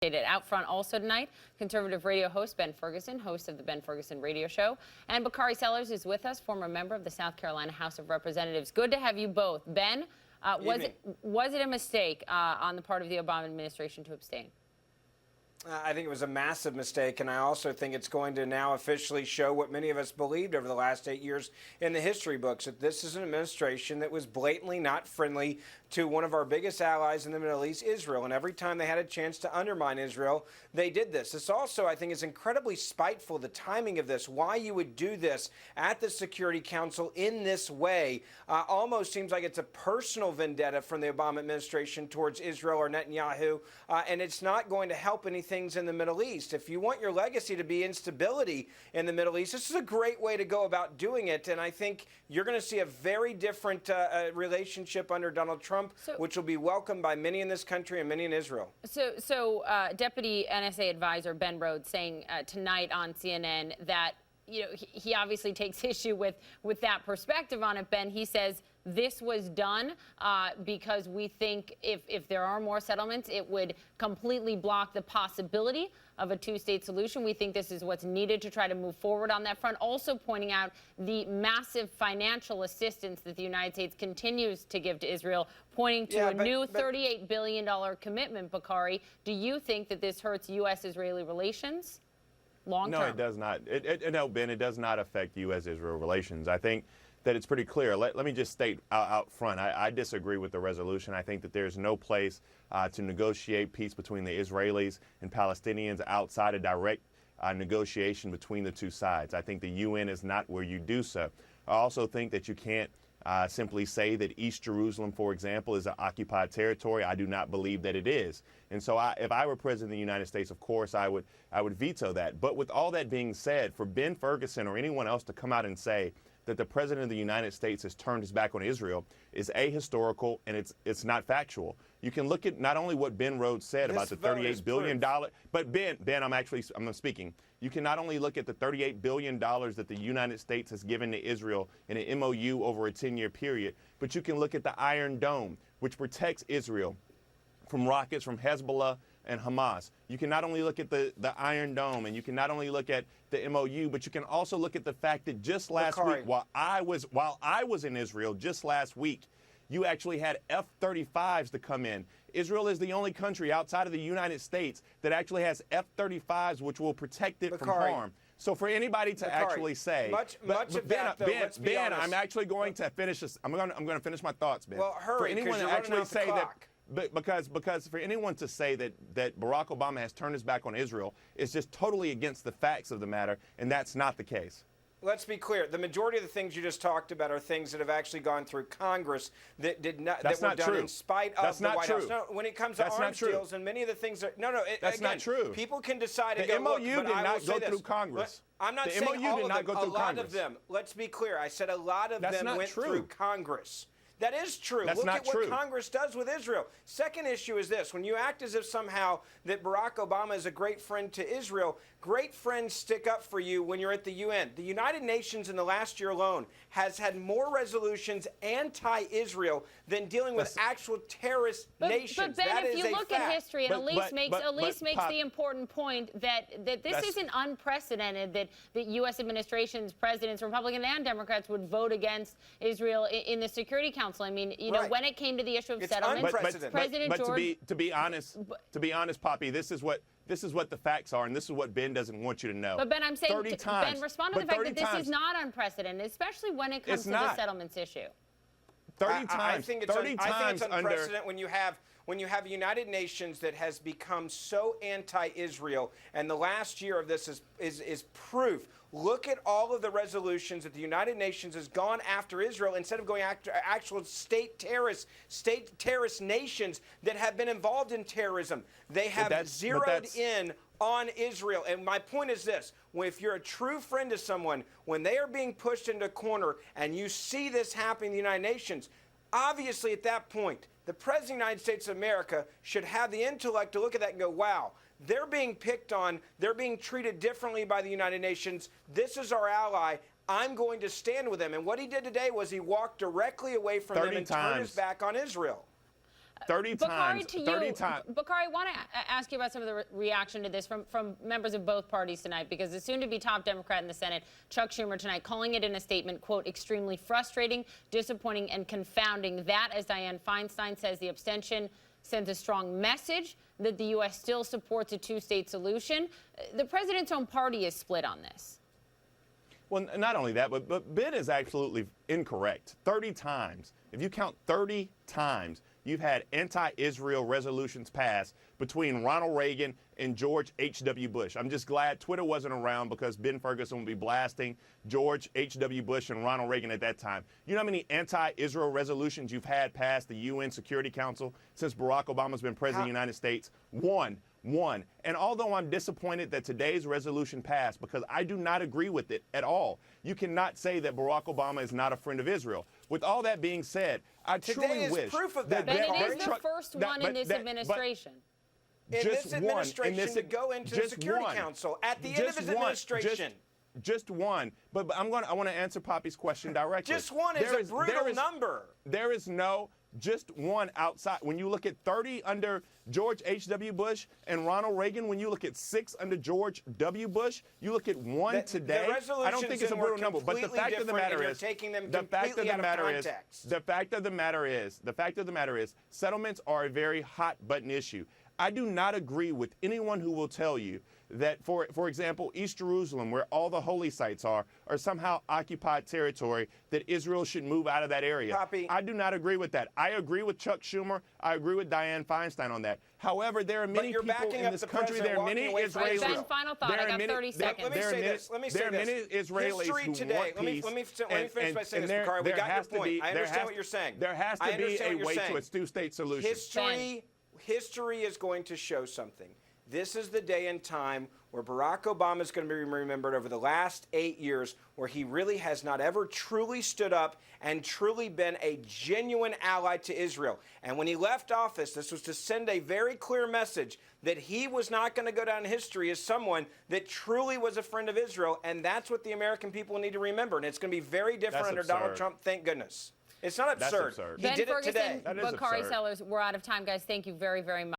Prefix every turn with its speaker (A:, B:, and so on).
A: Out front also tonight, conservative radio host Ben Ferguson, host of the Ben Ferguson Radio Show. And Bakari Sellers is with us, former member of the South Carolina House of Representatives. Good to have you both. Ben, was it a mistake on the part of the Obama administration to abstain?
B: I think it was a massive mistake, and I also think it's going to now officially show what many of us believed over the last 8 years in the history books, that this is an administration that was blatantly not friendly to one of our biggest allies in the Middle East, Israel. And every time they had a chance to undermine Israel, they did this. This also, I think, is incredibly spiteful, the timing of this, why you would do this at the Security Council in this way. Almost seems like it's a personal vendetta from the Obama administration towards Israel or Netanyahu, and it's not going to help anything in the Middle East. If you want your legacy to be instability in the Middle East, this is a great way to go about doing it. And I think you're going to see a very different relationship under Donald Trump, which will be welcomed by many in this country and many in Israel.
A: So Deputy NSA Advisor Ben Rhodes saying tonight on CNN that he obviously takes issue with that perspective on it, Ben. He says this was done because we think if there are more settlements, it would completely block the possibility of a two-state solution. We think this is what's needed to try to move forward on that front. Also pointing out the massive financial assistance that the United States continues to give to Israel, pointing to a new $38 billion commitment, Bakari. Do you think that this hurts U.S.-Israeli relations? Long term.
C: No, it does not. No, Ben, it does not affect U.S.-Israel relations. I think that it's pretty clear. Let me just state out front, I disagree with the resolution. I think that there's no place to negotiate peace between the Israelis and Palestinians outside of direct negotiation between the two sides. I think the UN is not where you do so. I also think that you can't simply say that East Jerusalem, for example, is an occupied territory. I do not believe that it is. And so if I were president of the United States, of course, I would veto that. But with all that being said, for Ben Ferguson or anyone else to come out and say that the president of the United States has turned his back on Israel is ahistorical and it's not factual. You can look at not only what Ben Rhodes said about the $38 billion, but Ben, I'm speaking. You can not only look at the $38 billion that the United States has given to Israel in an MOU over a 10-year period, but you can look at the Iron Dome, which protects Israel from rockets from Hezbollah and Hamas. You can not only look at the Iron Dome, and you can not only look at the MOU, but you can also look at the fact that just last week, while I was in Israel just last week, you actually had F-35s to come in. Israel is the only country outside of the United States that actually has F-35s, which will protect it from harm. So for anybody to actually say, Ben, I'm actually going to finish this. I'm going to finish my thoughts, Ben.
B: Well, hurry,
C: for anyone to actually say that, because for anyone to say that Barack Obama has turned his back on Israel is just totally against the facts of the matter, and that's not the case.
B: Let's be clear. The majority of the things you just talked about are things that have actually gone through Congress that were done in spite of the White House. No, when it comes to arms deals and many of the things that that's
C: not true.
B: People can decide
C: the
B: again.
C: MOU did not go through Congress.
B: I'm not saying all of them. A lot of them. Let's be clear. I said a lot of them went through Congress. That is true. Look at what Congress does with Israel. Second issue is this. When you act as if somehow that Barack Obama is a great friend to Israel, great friends stick up for you when you're at the UN. The United Nations in the last year alone has had more resolutions anti-Israel than dealing with actual terrorist nations.
A: But Ben, if you look at history, and Elise makes the important point that this isn't unprecedented that U.S. administrations, presidents, Republicans and Democrats would vote against Israel in the Security Council. I mean, when it came to the issue of settlements, President George.
C: To be honest, Poppy, this is what the facts are, and this is what Ben doesn't want you to know.
A: But Ben, I'm saying, Ben, respond to the fact that this is not unprecedented, especially when it comes to the settlements issue.
C: 30 times.
B: I think it's unprecedented when you have a United Nations that has become so anti-Israel, and the last year of this is proof. Look at all of the resolutions that the United Nations has gone after Israel instead of going after actual state terrorist nations that have been involved in terrorism. They have zeroed in on Israel. And my point is this. If you're a true friend to someone, when they are being pushed into a corner and you see this happening in the United Nations, obviously at that point, the President of the United States of America should have the intellect to look at that and go, wow, they're being picked on. They're being treated differently by the United Nations. This is our ally. I'm going to stand with them. And what he did today was he walked directly away from them and turned his back on Israel.
C: 30 times.
A: to
C: 30
A: you,
C: times.
A: Bakari, I want to ask you about some of the reaction to this from members of both parties tonight, because the soon-to-be top Democrat in the Senate, Chuck Schumer, tonight calling it in a statement, quote, extremely frustrating, disappointing, and confounding. That, as Dianne Feinstein says, the abstention sends a strong message that the U.S. still supports a two-state solution. The president's own party is split on this.
C: Well, not only that, but Ben is absolutely incorrect. 30 times. If you count 30 times, you've had anti-Israel resolutions passed between Ronald Reagan and George H.W. Bush. I'm just glad Twitter wasn't around, because Ben Ferguson would be blasting George H.W. Bush and Ronald Reagan at that time. You know how many anti-Israel resolutions you've had passed the UN Security Council since Barack Obama's been president of the United States? One. And although I'm disappointed that today's resolution passed, because I do not agree with it at all, you cannot say that Barack Obama is not a friend of Israel. With all that being said, I truly wish
B: proof of that.
A: Ben, it is the first one in this administration.
B: In this administration to go into the Security Council at the end of his administration.
C: Just one. But I want to answer Poppy's question directly.
B: Just one is a brutal number.
C: There is no just one outside. When you look at 30 under George H.W. Bush and Ronald Reagan, when you look at 6 under George W. Bush, you look at one today. I don't think it's a brutal number. But the fact of the matter is, the fact of the matter is, settlements are a very hot button issue. I do not agree with anyone who will tell you that, for example, East Jerusalem, where all the holy sites are somehow occupied territory, that Israel should move out of that area.
B: Poppy.
C: I do not agree with that. I agree with Chuck Schumer. I agree with Dianne Feinstein on that. However, there are many people in this country, there are many Israelis.
A: Ben, final thought. I got 30 seconds.
B: Let me say this.
C: There are many Israelis who want peace.
B: Let me finish by saying this, Bakari. We got your point. I understand what you're saying.
C: There has to be a way to a two-state solution.
B: History is going to show something. This is the day and time where Barack Obama is going to be remembered over the last 8 years, where he really has not ever truly stood up and truly been a genuine ally to Israel. And when he left office, this was to send a very clear message that he was not going to go down in history as someone that truly was a friend of Israel. And that's what the American people need to remember. And it's going to be very different under Donald Trump, thank goodness. It's not absurd.
C: That's absurd.
B: He did it today.
A: Ben Ferguson, Bakari Sellers, we're out of time, guys. Thank you very, very much.